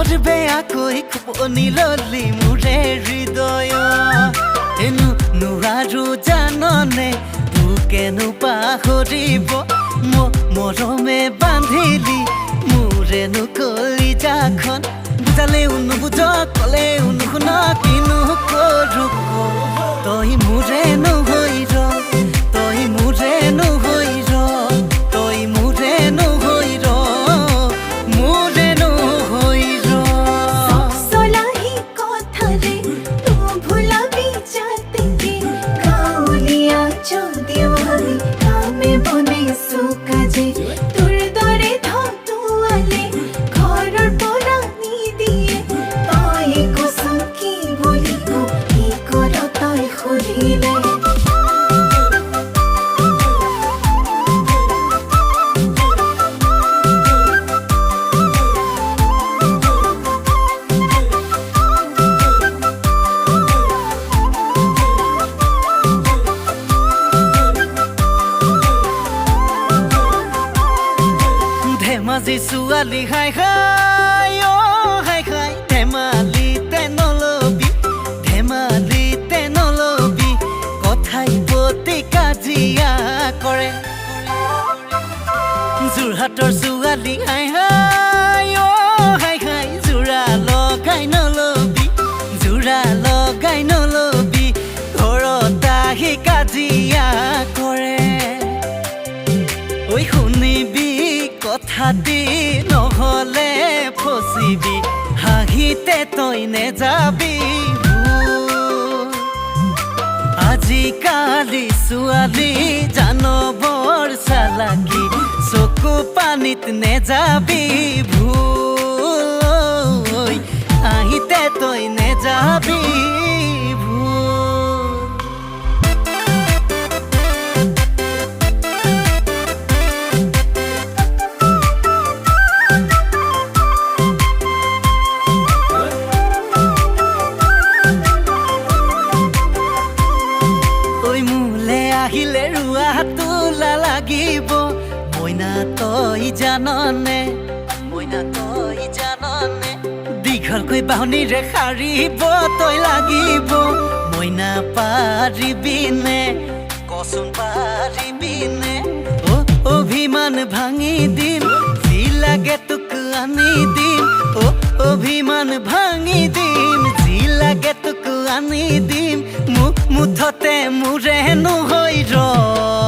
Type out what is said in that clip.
মনত বেয়াকৈ খোপনি ললি মোৰে হৃদয় এনো নোৱাৰো জাননে তোকেনো পাহৰিব মৰমে বান্ধিলি মোৰেনো কলিজাখন বুজালেও নুবুজ ক'লেও নুশুন কিনো কৰোঁ তই মোৰে নহৈ ৰ তই মোৰে নহৈ ৰ তই মোৰে নহৈ ৰ মোৰে নহৈ ৰ সলাহি কথাৰে তো ভুলাবি যাতে কাউলিয়া যদিও আমি কামে বনাইছো কাজে তোৰ দৰে ধতুৱালে ঘৰৰ পৰা নিদিয়ে তই কচোন কি বুলিব কি কৰ তই সুধিলে ধেমাজি ছোৱালী হাই হাই অ' হাই হাই ধেমালিতে নলবি কথাই প্ৰতি কাজিয়া কৰে যোৰহাটৰ ছোৱালী হাই হাই অ' হাই হাই যোৰা লগাই নলবি ঘৰত আহি কাজিয়া কৰে ঐ শুনিবি কথা দি নহ'লে ফচিবি হাঁহিতে তই নেযাবি আজিকালি ছোৱালী জানো বৰ চালাকি চকু পানীত নেযাবি ভুল হাঁহিতে তই নেযাবি আহিলে ৰুৱা তোলা লাগিব মইনা তই জাননে দীঘলকৈ বাহুনিৰে সাৰিব তই লাগিব মইনা পাৰিবিনে কচোন পাৰিবিনে অভিমান ভাঙি দিম যি লাগে তোক আনি দিম অভিমান ভাঙি দিম যি লাগে তোক আনি দিম মুঠতে মোৰে নহৈ ৰ